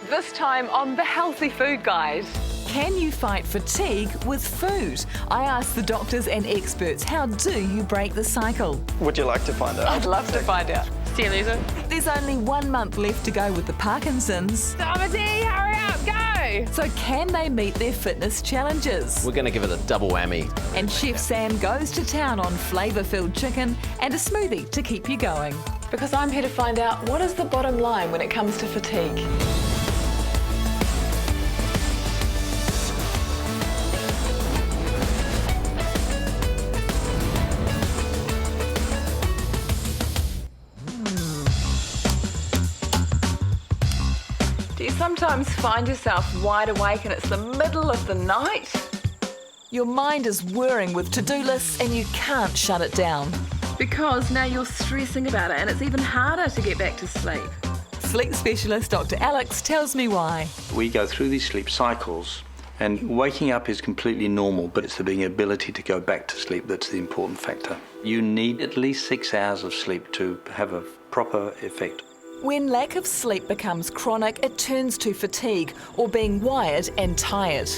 This time on the Healthy Food Guide. Can you fight fatigue with food? I asked the doctors and experts, how do you break the cycle? Would you like to find out? I'd love to find out. See you later. There's only 1 month left to go with the Parkinson's. Domity, hurry up, go! So can they meet their fitness challenges? We're going to give it a double whammy. And Chef Sam goes to town on flavour-filled chicken and a smoothie to keep you going. Because I'm here to find out what is the bottom line when it comes to fatigue. Do you sometimes find yourself wide awake and it's the middle of the night? Your mind is whirring with to-do lists and you can't shut it down. Because now you're stressing about it and it's even harder to get back to sleep. Sleep specialist Dr. Alex tells me why. We go through these sleep cycles, and waking up is completely normal, but it's the ability to go back to sleep that's the important factor. You need at least 6 hours of sleep to have a proper effect. When lack of sleep becomes chronic, it turns to fatigue or being wired and tired.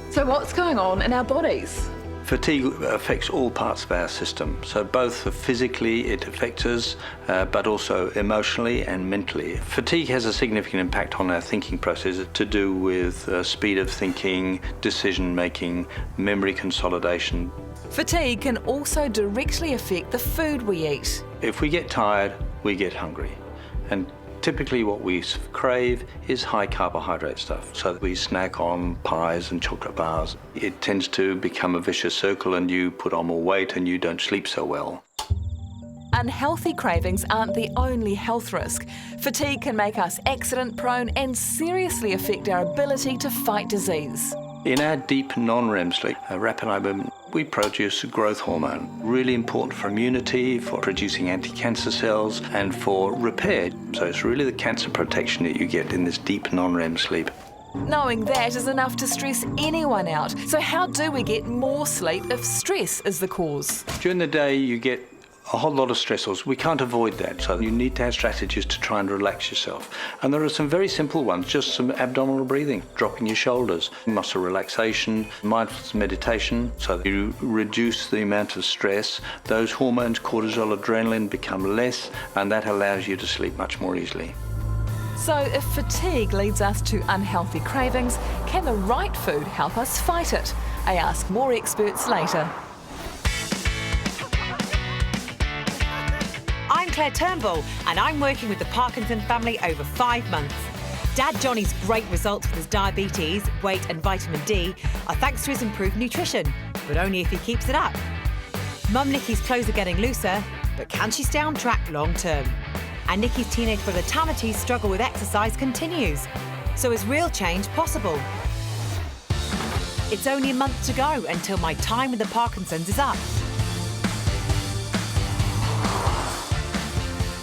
So what's going on in our bodies? Fatigue affects all parts of our system, so both physically it affects us, but also emotionally and mentally. Fatigue has a significant impact on our thinking process to do with speed of thinking, decision making, memory consolidation. Fatigue can also directly affect the food we eat. If we get tired, we get hungry. And typically what we crave is high carbohydrate stuff. So we snack on pies and chocolate bars. It tends to become a vicious circle and you put on more weight and you don't sleep so well. Unhealthy cravings aren't the only health risk. Fatigue can make us accident prone and seriously affect our ability to fight disease. In our deep non-REM sleep, rapid eye movement, we produce growth hormone, really important for immunity, for producing anti-cancer cells, and for repair. So it's really the cancer protection that you get in this deep non-REM sleep. Knowing that is enough to stress anyone out. So how do we get more sleep if stress is the cause? During the day, you get a whole lot of stressors. We can't avoid that, so you need to have strategies to try and relax yourself. And there are some very simple ones, just some abdominal breathing, dropping your shoulders, muscle relaxation, mindfulness meditation, so that you reduce the amount of stress. Those hormones, cortisol, adrenaline, become less, and that allows you to sleep much more easily. So if fatigue leads us to unhealthy cravings, can the right food help us fight it? I ask more experts later. I'm Claire Turnbull and I'm working with the Parkinson family over 5 months. Dad Johnny's great results with his diabetes, weight and vitamin D are thanks to his improved nutrition, but only if he keeps it up. Mum Nikki's clothes are getting looser, but can she stay on track long term? And Nikki's teenage brother Tamity's struggle with exercise continues. So is real change possible? It's only a month to go until my time with the Parkinsons is up.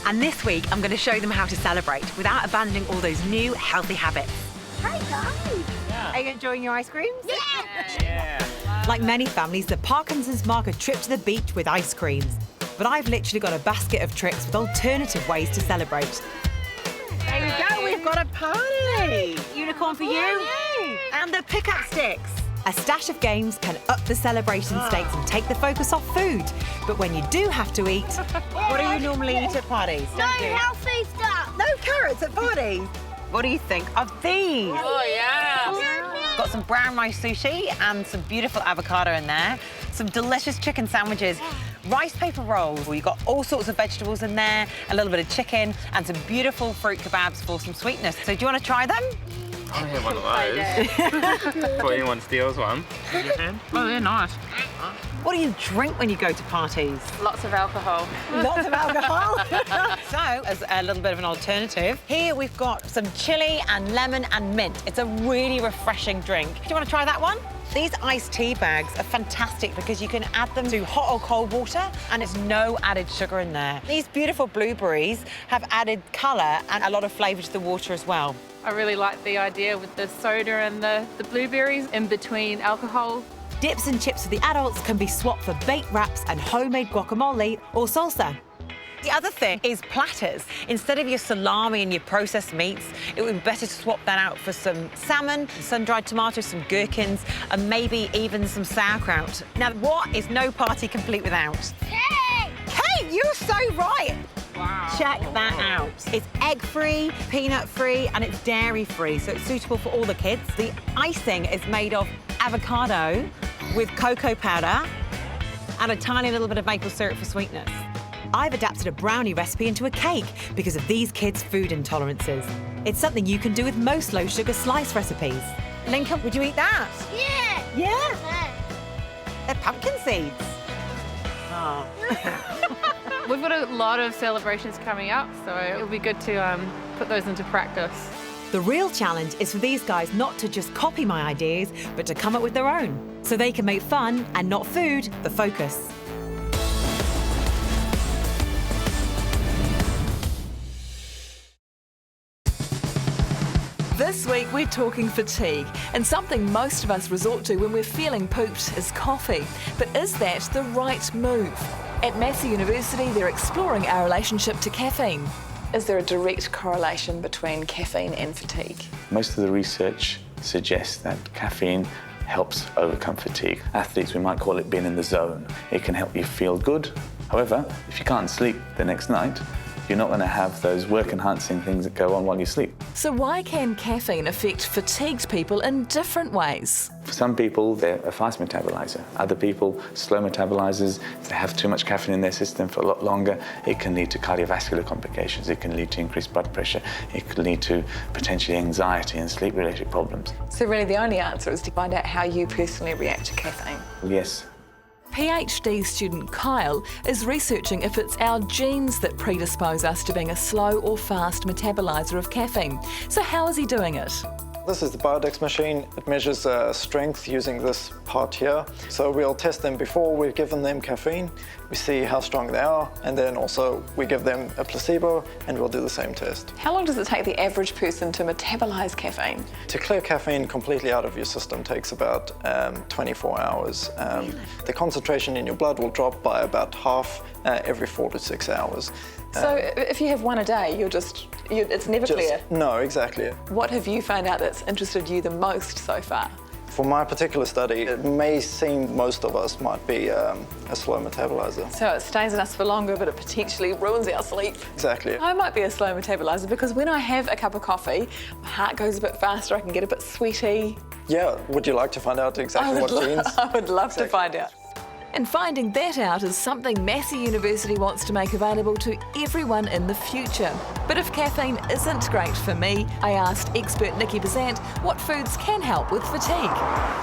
And this week, I'm going to show them how to celebrate without abandoning all those new healthy habits. Hi, guys. Are you enjoying your ice creams? Yeah. Like many families, the Parkinsons mark a trip to the beach with ice creams. But I've literally got a basket of tricks with alternative ways to celebrate. There you go. We've got a party. Unicorn for you. Yay. And the pickup sticks. A stash of games can up the celebration stakes and take the focus off food. But when you do have to eat... What do you normally eat at parties? No healthy stuff. No carrots at parties. What do you think of these? Oh, yeah. Got some brown rice sushi and some beautiful avocado in there. Some delicious chicken sandwiches. Rice paper rolls. Well, you've got all sorts of vegetables in there, a little bit of chicken, and some beautiful fruit kebabs for some sweetness. So do you want to try them? I have one of those. Before anyone steals one. Oh, they're nice. What do you drink when you go to parties? Lots of alcohol. Lots of alcohol. So, as a little bit of an alternative, here we've got some chili and lemon and mint. It's a really refreshing drink. Do you want to try that one? These iced tea bags are fantastic because you can add them to hot or cold water and there's no added sugar in there. These beautiful blueberries have added colour and a lot of flavour to the water as well. I really like the idea with the soda and the blueberries in between alcohol. Dips and chips for the adults can be swapped for baked wraps and homemade guacamole or salsa. The other thing is platters. Instead of your salami and your processed meats, it would be better to swap that out for some salmon, sun-dried tomatoes, some gherkins, and maybe even some sauerkraut. Now, what is no party complete without? Cake! Cake! You're so right! Wow. Check that out. It's egg-free, peanut-free, and it's dairy-free, so it's suitable for all the kids. The icing is made of avocado with cocoa powder and a tiny little bit of maple syrup for sweetness. I've adapted a brownie recipe into a cake because of these kids' food intolerances. It's something you can do with most low-sugar slice recipes. Lincoln, would you eat that? Yeah. Yeah? They're pumpkin seeds. Oh. We've got a lot of celebrations coming up, so it'll be good to put those into practice. The real challenge is for these guys not to just copy my ideas, but to come up with their own, so they can make fun and not food the focus. This week we're talking fatigue, and something most of us resort to when we're feeling pooped is coffee. But is that the right move? At Massey University, they're exploring our relationship to caffeine. Is there a direct correlation between caffeine and fatigue? Most of the research suggests that caffeine helps overcome fatigue. Athletes, we might call it being in the zone. It can help you feel good. However, if you can't sleep the next night, you're not going to have those work-enhancing things that go on while you sleep. So why can caffeine affect fatigued people in different ways? For some people, they're a fast metabolizer. Other people, slow metabolizers. If they have too much caffeine in their system for a lot longer, it can lead to cardiovascular complications. It can lead to increased blood pressure. It could lead to potentially anxiety and sleep-related problems. So really the only answer is to find out how you personally react to caffeine. Yes. PhD student Kyle is researching if it's our genes that predispose us to being a slow or fast metabolizer of caffeine. So how is he doing it? This is the Biodex machine. It measures strength using this part here. So we'll test them before we've given them caffeine. We see how strong they are, and then also we give them a placebo and we'll do the same test. How long does it take the average person to metabolize caffeine? To clear caffeine completely out of your system takes about 24 hours. The concentration in your blood will drop by about half every 4 to 6 hours. So if you have one a day, it's never clear? No, exactly. What have you found out that's interested you the most so far? For my particular study, it may seem most of us might be a slow metabolizer. So it stays in us for longer, but it potentially ruins our sleep. Exactly. I might be a slow metabolizer because when I have a cup of coffee, my heart goes a bit faster, I can get a bit sweaty. Yeah, would you like to find out exactly what genes? I would love to find out. And finding that out is something Massey University wants to make available to everyone in the future. But if caffeine isn't great for me, I asked expert Nikki Bazant what foods can help with fatigue.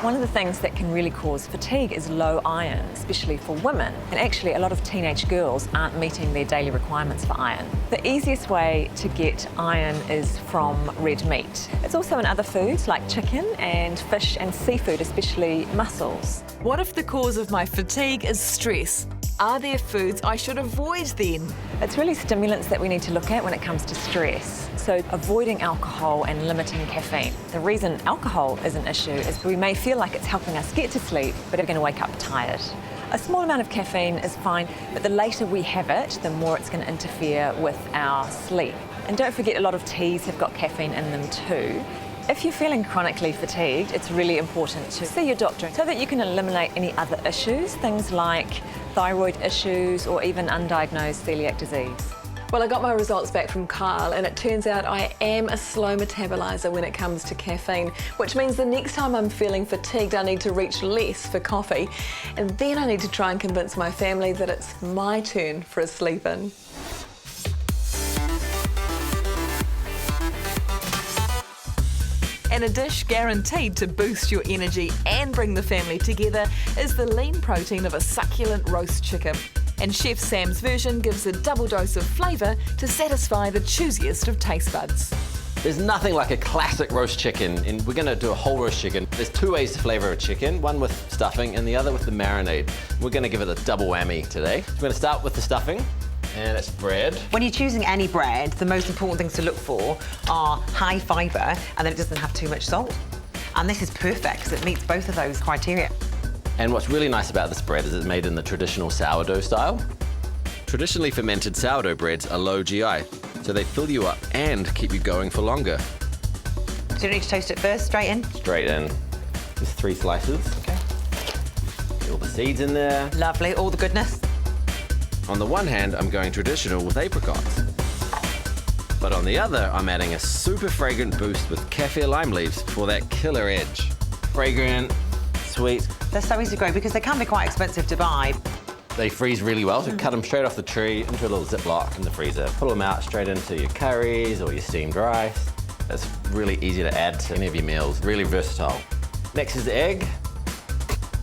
One of the things that can really cause fatigue is low iron, especially for women. And actually, a lot of teenage girls aren't meeting their daily requirements for iron. The easiest way to get iron is from red meat. It's also in other foods like chicken and fish and seafood, especially mussels. What if the cause of my fatigue is stress? Are there foods I should avoid then? It's really stimulants that we need to look at when it comes to stress. So avoiding alcohol and limiting caffeine. The reason alcohol is an issue is we may feel like it's helping us get to sleep, but we're going to wake up tired. A small amount of caffeine is fine, but the later we have it, the more it's going to interfere with our sleep. And don't forget, a lot of teas have got caffeine in them too. If you're feeling chronically fatigued, it's really important to see your doctor so that you can eliminate any other issues, things like thyroid issues or even undiagnosed celiac disease. Well, I got my results back from Kyle, and it turns out I am a slow metabolizer when it comes to caffeine, which means the next time I'm feeling fatigued, I need to reach less for coffee, and then I need to try and convince my family that it's my turn for a sleep-in. And a dish guaranteed to boost your energy and bring the family together is the lean protein of a succulent roast chicken. And Chef Sam's version gives a double dose of flavour to satisfy the choosiest of taste buds. There's nothing like a classic roast chicken, and we're going to do a whole roast chicken. There's two ways to flavour a chicken, one with stuffing and the other with the marinade. We're going to give it a double whammy today. We're going to start with the stuffing. And it's bread. When you're choosing any bread, the most important things to look for are high fibre and that it doesn't have too much salt. And this is perfect because it meets both of those criteria. And what's really nice about this bread is it's made in the traditional sourdough style. Traditionally fermented sourdough breads are low GI, so they fill you up and keep you going for longer. Do you need to toast it first, straight in? Straight in. Just 3 slices. Okay. Get all the seeds in there. Lovely, all the goodness. On the one hand, I'm going traditional with apricots. But on the other, I'm adding a super fragrant boost with kaffir lime leaves for that killer edge. Fragrant, sweet. They're so easy to grow because they can be quite expensive to buy. They freeze really well, so cut them straight off the tree into a little Ziploc in the freezer. Pull them out straight into your curries or your steamed rice. It's really easy to add to any of your meals, really versatile. Next is the egg.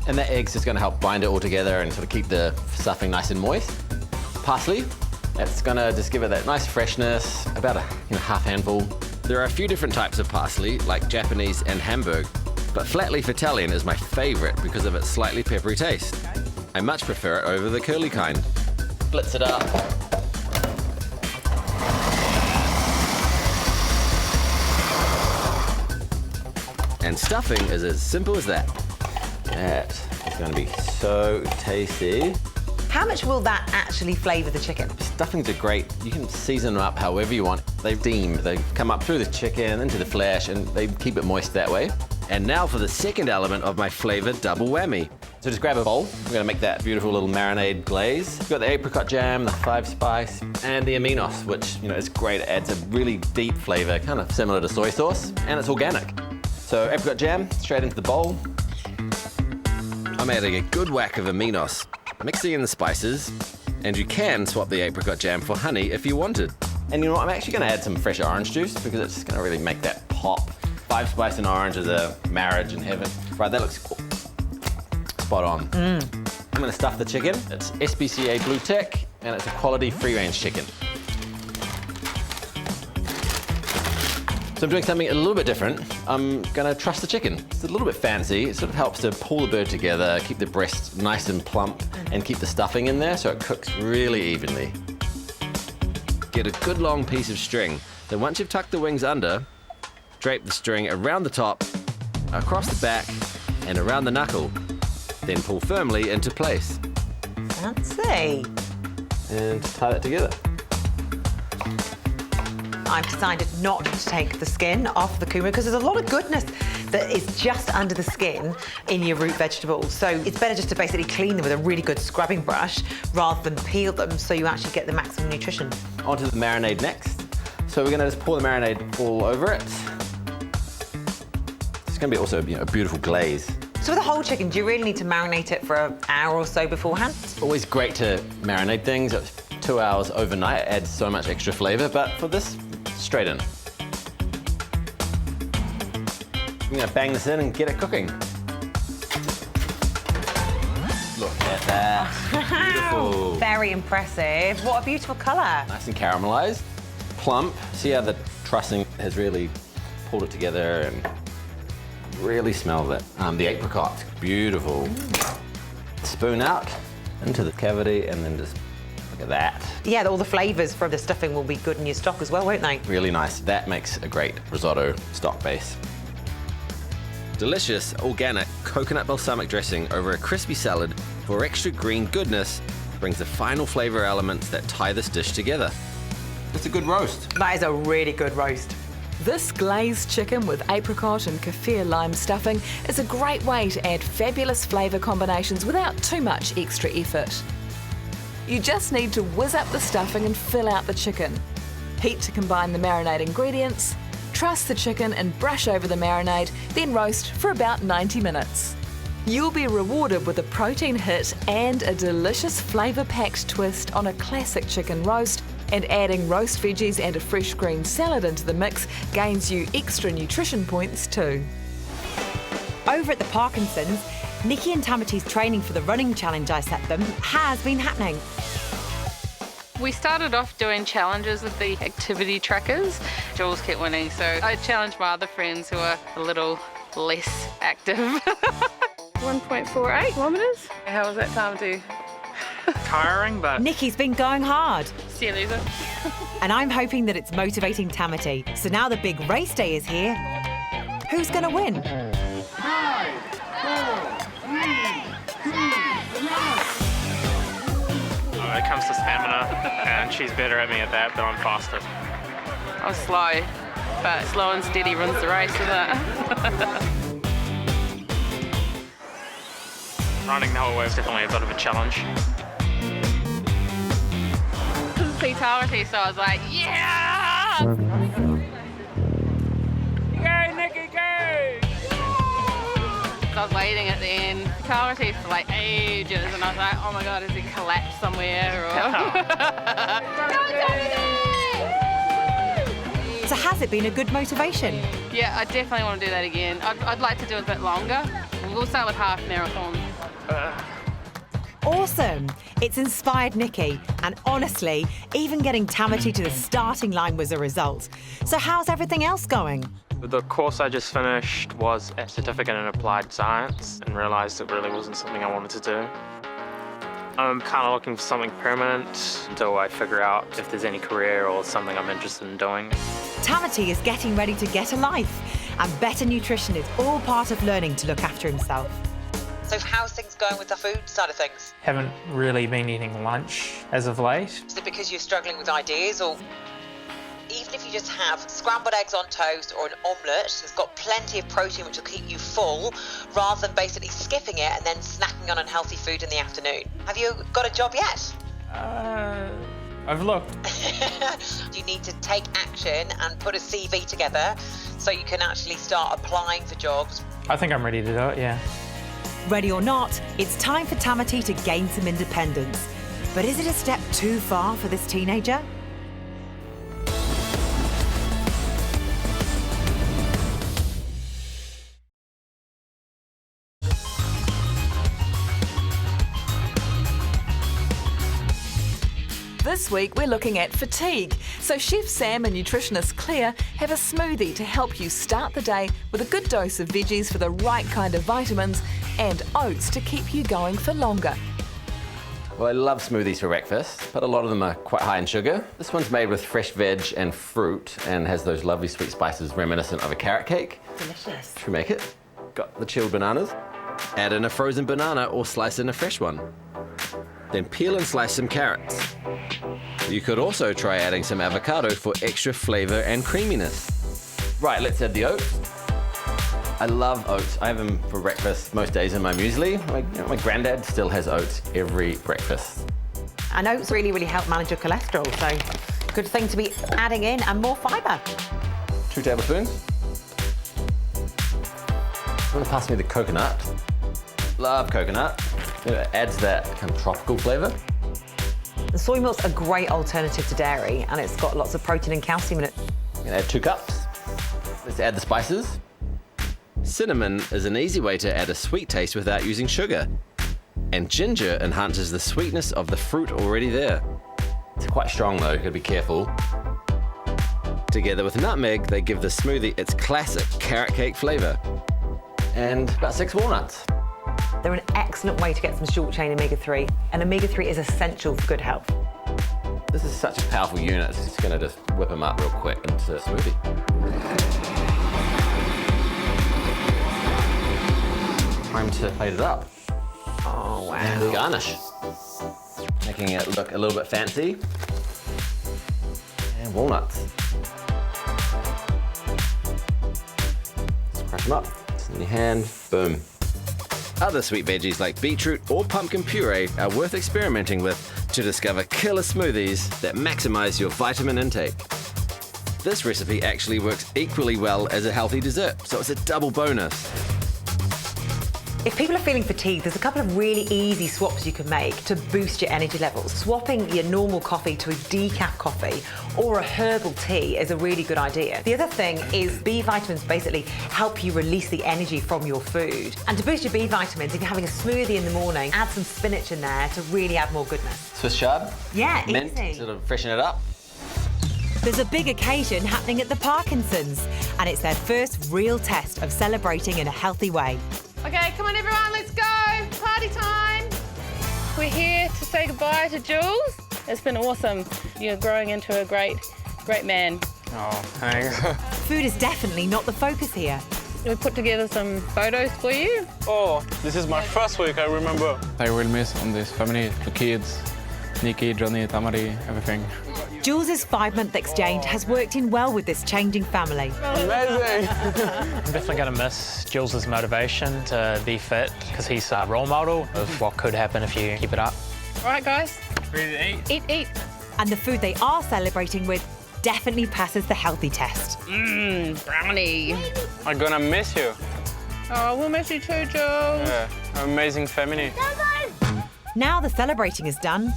And that egg's just gonna help bind it all together and sort of keep the stuffing nice and moist. Parsley, that's gonna just give it that nice freshness, about a half handful. There are a few different types of parsley, like Japanese and Hamburg, but flat-leaf Italian is my favorite because of its slightly peppery taste. I much prefer it over the curly kind. Blitz it up. And stuffing is as simple as that. That is going to be so tasty. How much will that actually flavour the chicken? Stuffings are great. You can season them up however you want. They steam. They come up through the chicken, into the flesh, and they keep it moist that way. And now for the second element of my flavoured double whammy. So just grab a bowl. We're going to make that beautiful little marinade glaze. We've got the apricot jam, the 5-spice, and the aminos, which is great. It adds a really deep flavour, kind of similar to soy sauce, and it's organic. So apricot jam, straight into the bowl. I'm adding a good whack of aminos, mixing in the spices, and you can swap the apricot jam for honey if you wanted. And you know what, I'm actually going to add some fresh orange juice because it's going to really make that pop. 5-spice and orange is a marriage in heaven. Right, that looks spot on. I'm going to stuff the chicken. It's SPCA blue tick, and it's a quality free-range chicken. So I'm doing something a little bit different. I'm going to truss the chicken. It's a little bit fancy. It sort of helps to pull the bird together, keep the breast nice and plump, and keep the stuffing in there so it cooks really evenly. Get a good long piece of string. Then once you've tucked the wings under, drape the string around the top, across the back, and around the knuckle. Then pull firmly into place. Fancy. And tie that together. I've decided not to take the skin off the kumara because there's a lot of goodness that is just under the skin in your root vegetables. So it's better just to basically clean them with a really good scrubbing brush rather than peel them so you actually get the maximum nutrition. Onto the marinade next. So we're going to just pour the marinade all over it. It's going to be also a beautiful glaze. So with a whole chicken, do you really need to marinate it for an hour or so beforehand? It's always great to marinate things. 2 hours overnight adds so much extra flavour, but for this, straight in. I'm going to bang this in and get it cooking. Look at that. Beautiful. Very impressive. What a beautiful colour. Nice and caramelised. Plump. See how the trussing has really pulled it together and really smell it. The apricot. Beautiful. Spoon out into the cavity and then just look at that. Yeah, all the flavours from the stuffing will be good in your stock as well, won't they? Really nice. That makes a great risotto stock base. Delicious, organic coconut balsamic dressing over a crispy salad for extra green goodness brings the final flavour elements that tie this dish together. It's a good roast. That is a really good roast. This glazed chicken with apricot and kaffir lime stuffing is a great way to add fabulous flavour combinations without too much extra effort. You just need to whiz up the stuffing and fill out the chicken. Heat to combine the marinade ingredients, truss the chicken and brush over the marinade, then roast for about 90 minutes. You'll be rewarded with a protein hit and a delicious flavour-packed twist on a classic chicken roast, and adding roast veggies and a fresh green salad into the mix gains you extra nutrition points too. Over at the Parkinsons, Nikki and Tamati's training for the running challenge I set them has been happening. We started off doing challenges with the activity trackers. Jules kept winning, so I challenged my other friends who are a little less active. 1.48 kilometres. How was that time to? Tiring, but... Nikki's been going hard. See you, loser. And I'm hoping that it's motivating Tamati. So now the big race day is here. Who's going to win? 5, 4, 3, 2, 1. comes to stamina, and she's better at me at that, but I'm faster. I'm slow, but slow and steady runs the race, isn't it? Running the whole way is definitely a bit of a challenge. Fatality, so I was like, yeah! Go, Nikki, go! I was waiting at the end, fatality for like ages, and I was like, oh my god, has he collapsed somewhere? Or... So has it been a good motivation? Yeah, I definitely want to do that again. I'd like to do it a bit longer. We'll start with half marathon. Awesome! It's inspired Nikki, and honestly, even getting Tamati to the starting line was a result. So how's everything else going? The course I just finished was a certificate in applied science, and realised it really wasn't something I wanted to do. I'm kind of looking for something permanent until I figure out if there's any career or something I'm interested in doing. Tamati is getting ready to get a life, and better nutrition is all part of learning to look after himself. So how's things going with the food side of things? Haven't really been eating lunch as of late. Is it because you're struggling with ideas, or even if you just have scrambled eggs on toast or an omelette that's got plenty of protein which will keep you full, rather than basically skipping it and then snacking on unhealthy food in the afternoon? Have you got a job yet? I've looked. You need to take action and put a CV together so you can actually start applying for jobs. I think I'm ready to do it, yeah. Ready or not, it's time for Tamati to gain some independence. But is it a step too far for this teenager? This week we're looking at fatigue. So Chef Sam and Nutritionist Claire have a smoothie to help you start the day with a good dose of veggies for the right kind of vitamins and oats to keep you going for longer. Well, I love smoothies for breakfast, but a lot of them are quite high in sugar. This one's made with fresh veg and fruit and has those lovely sweet spices reminiscent of a carrot cake. Delicious. Should we make it? Got the chilled bananas. Add in a frozen banana or slice in a fresh one. Then peel and slice some carrots. You could also try adding some avocado for extra flavour and creaminess. Right, let's add the oats. I love oats. I have them for breakfast most days in my muesli. My granddad still has oats every breakfast. And oats really, really help manage your cholesterol, so good thing to be adding in, and more fibre. 2 tablespoons. I'm going to pass me the coconut. Love coconut. It adds that kind of tropical flavour. The soy milk's a great alternative to dairy, and it's got lots of protein and calcium in it. I'm going to add 2 cups. Let's add the spices. Cinnamon is an easy way to add a sweet taste without using sugar. And ginger enhances the sweetness of the fruit already there. It's quite strong though, you've got to be careful. Together with nutmeg, they give the smoothie its classic carrot cake flavour. And about 6 walnuts. They're an excellent way to get some short-chain omega-3, and omega-3 is essential for good health. This is such a powerful unit, it's just going to just whip them up real quick into a smoothie. Time to plate it up. Oh, wow. And garnish. Making it look a little bit fancy. And walnuts. Just crush them up. It's in your hand. Boom. Other sweet veggies like beetroot or pumpkin puree are worth experimenting with to discover killer smoothies that maximize your vitamin intake. This recipe actually works equally well as a healthy dessert, so it's a double bonus. If people are feeling fatigued, there's a couple of really easy swaps you can make to boost your energy levels. Swapping your normal coffee to a decaf coffee or a herbal tea is a really good idea. The other thing is B vitamins basically help you release the energy from your food. And to boost your B vitamins, if you're having a smoothie in the morning, add some spinach in there to really add more goodness. Swiss chard? Yeah, mint, easy. sort of freshen it up. There's a big occasion happening at the Parkinsons, and it's their first real test of celebrating in a healthy way. Okay, come on everyone, let's go! Party time! We're here to say goodbye to Jules. It's been awesome. You're growing into a great man. Oh, thanks. Food is definitely not the focus here. We put together some photos for you. Oh, this is my first week, I remember. I will miss on this family, the kids, Nikki, Johnny, Tamari, everything. Jules' 5-month exchange has worked in well with this changing family. Amazing! I'm definitely going to miss Jules' motivation to be fit because he's a role model of what could happen if you keep it up. All right, guys. Ready to eat? Eat, eat. And the food they are celebrating with definitely passes the healthy test. Brownie. I'm gonna miss you. Oh, we'll miss you too, Jules. Yeah, amazing family. Now the celebrating is done,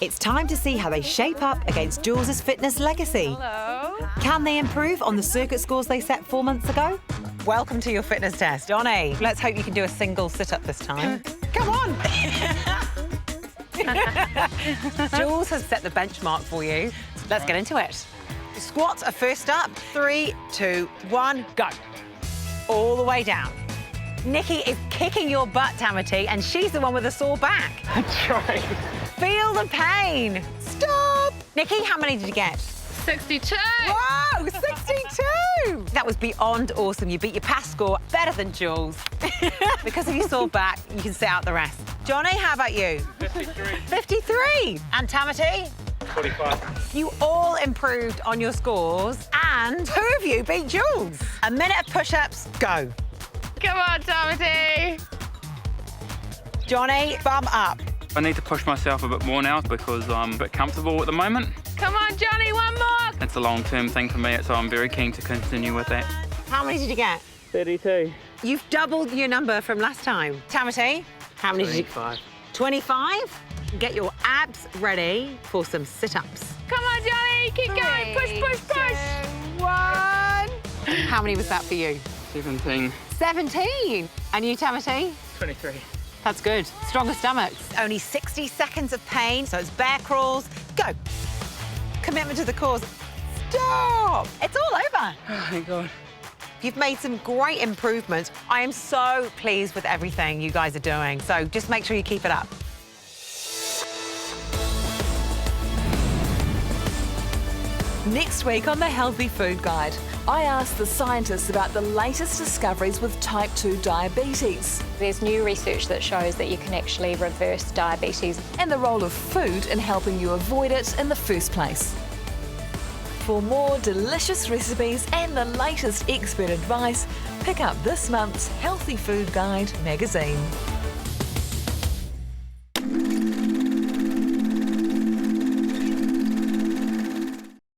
it's time to see how they shape up against Jules' fitness legacy. Hello. Can they improve on the circuit scores they set 4 months ago? Welcome to your fitness test, Johnny. Let's hope you can do a single sit-up this time. Come on! Jules has set the benchmark for you. Let's get into it. Squats are first up. 3, 2, 1, go. All the way down. Nikki is kicking your butt, Tamati, and she's the one with a sore back. I'm trying. Feel the pain. Stop. Nikki, how many did you get? 62. Whoa, 62! That was beyond awesome. You beat your past score better than Jules. Because of your sore back, you can sit out the rest. Johnny, how about you? 53. 53. And Tamati? 45. You all improved on your scores, and 2 of you beat Jules. A minute of push-ups, go. Come on, Tamati. Johnny, bum up. I need to push myself a bit more now because I'm a bit comfortable at the moment. Come on, Johnny, one more. It's a long-term thing for me, so I'm very keen to continue with that. How many did you get? 32. You've doubled your number from last time. Tamati, how many did you... 25. 25? Get your abs ready for some sit-ups. Come on, Johnny, keep going. Push, push, push. 1. How many was that for you? 17. 17. And you, Tamati? 23. That's good. Stronger stomachs. Only 60 seconds of pain, so it's bear crawls. Go. Commitment to the cause. Stop. It's all over. Oh, thank God. You've made some great improvements. I am so pleased with everything you guys are doing, so just make sure you keep it up. Next week on the Healthy Food Guide, I asked the scientists about the latest discoveries with type 2 diabetes. There's new research that shows that you can actually reverse diabetes. And the role of food in helping you avoid it in the first place. For more delicious recipes and the latest expert advice, pick up this month's Healthy Food Guide magazine.